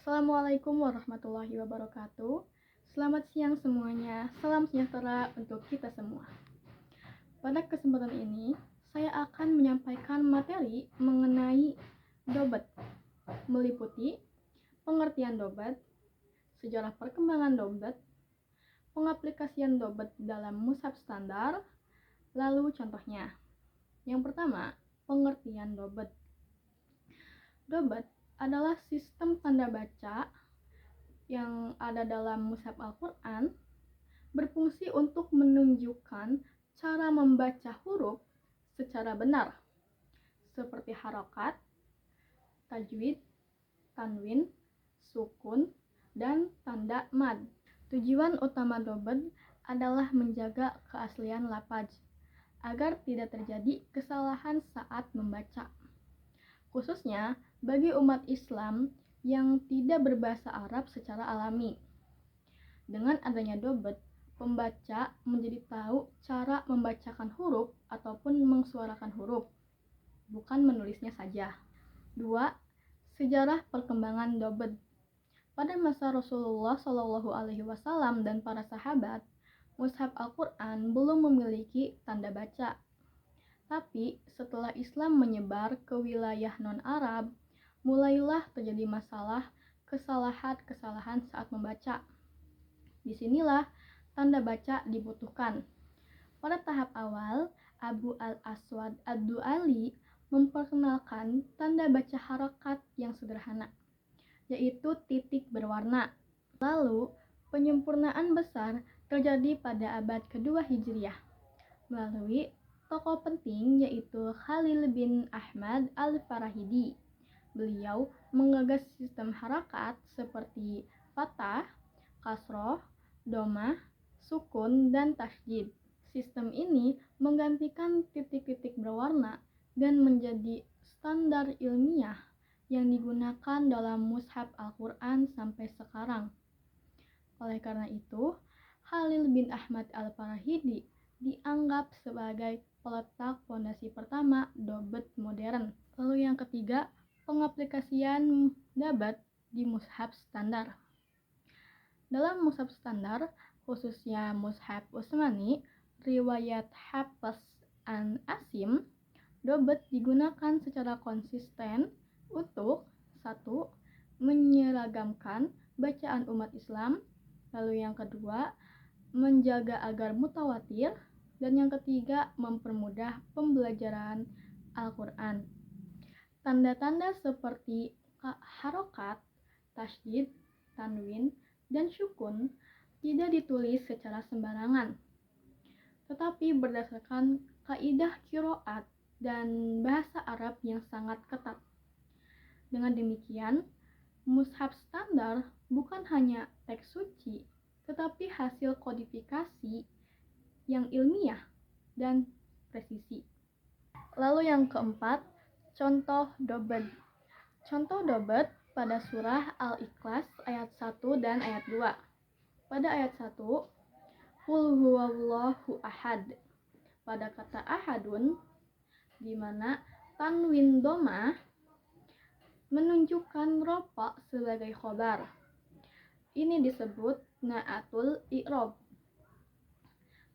Assalamualaikum warahmatullahi wabarakatuh. Selamat siang semuanya. Salam sejahtera untuk kita semua. Pada kesempatan ini, saya akan menyampaikan materi mengenai dobat, meliputi pengertian dobat, sejarah perkembangan dobat, pengaplikasian dobat dalam mushaf standar, lalu contohnya. Yang pertama, pengertian dobat. Dobat adalah sistem tanda baca yang ada dalam mushaf Al-Quran, berfungsi untuk menunjukkan cara membaca huruf secara benar, seperti harokat, tajwid, tanwin, sukun, dan tanda mad. Tujuan utama dobat adalah menjaga keaslian lafaz agar tidak terjadi kesalahan saat membaca, khususnya bagi umat Islam yang tidak berbahasa Arab secara alami. Dengan adanya dobat, pembaca menjadi tahu cara membacakan huruf ataupun mengsuarakan huruf, bukan menulisnya saja. 2. Sejarah perkembangan dobat. Pada masa Rasulullah SAW dan para sahabat, mushaf Al-Quran belum memiliki tanda baca. Tapi setelah Islam menyebar ke wilayah non-Arab, mulailah terjadi kesalahan saat membaca. Disinilah tanda baca dibutuhkan. Pada tahap awal, Abu al-Aswad ad-Du'ali memperkenalkan tanda baca harokat yang sederhana, yaitu titik berwarna. Lalu, penyempurnaan besar terjadi pada abad kedua Hijriah melalui tokoh penting yaitu Khalil bin Ahmad al-Farahidi. Beliau menggagas sistem harakat seperti fathah, kasroh, domah, sukun, dan tasydid. Sistem ini menggantikan titik-titik berwarna dan menjadi standar ilmiah yang digunakan dalam mushaf Al-Quran sampai sekarang. Oleh karena itu, Khalil bin Ahmad al-Farahidi dianggap sebagai peletak fondasi pertama dobat modern. Lalu yang ketiga, pengaplikasian dobat di mushaf standar. Dalam mushaf standar, khususnya mushaf Utsmani, riwayat Hafs an Asim, dobat digunakan secara konsisten untuk 1. Menyeragamkan bacaan umat Islam, lalu yang kedua, menjaga agar mutawatir, dan yang ketiga, mempermudah pembelajaran Al-Quran. Tanda-tanda seperti harokat, tasydid, tanwin, dan sukun tidak ditulis secara sembarangan, tetapi berdasarkan kaidah qiraat dan bahasa Arab yang sangat ketat. Dengan demikian, mushaf standar bukan hanya teks suci, tetapi hasil kodifikasi yang ilmiah dan presisi. Lalu yang keempat, contoh dobat. Contoh dobat pada surah Al-Ikhlas ayat 1 dan ayat 2. Pada ayat 1, Qul huwallahu ahad. Pada kata ahadun, di mana tanwin domah menunjukkan rofa sebagai khobar. Ini disebut na'atul i'rab.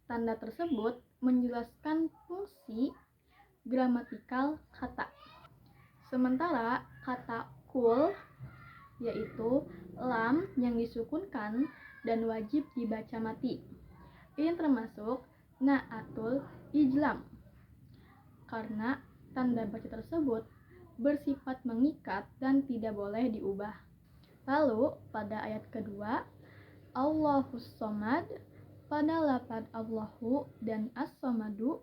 Tanda tersebut menjelaskan fungsi gramatikal kata. Sementara kata kul, yaitu lam yang disukunkan dan wajib dibaca mati, ini termasuk na'atul ijlam, karena tanda baca tersebut bersifat mengikat dan tidak boleh diubah. Lalu pada ayat kedua, Allahus somad, pada lafaz Allahu dan as-somadu,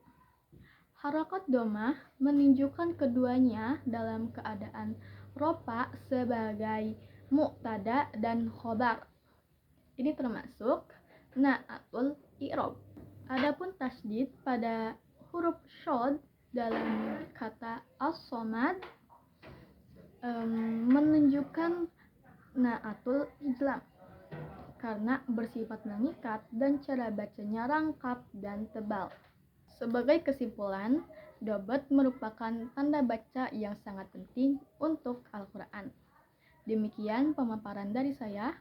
harakat domah menunjukkan keduanya dalam keadaan rofa sebagai mu'tada dan khobar. Ini termasuk na'atul i'rab. Adapun tasydid pada huruf syad dalam kata as-somad menunjukkan na'atul ijlam, karena bersifat mengikat dan cara bacanya rangkap dan tebal. Sebagai kesimpulan, dobat merupakan tanda baca yang sangat penting untuk Al-Quran. Demikian pemaparan dari saya.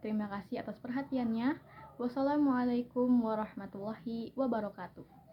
Terima kasih atas perhatiannya. Wassalamualaikum warahmatullahi wabarakatuh.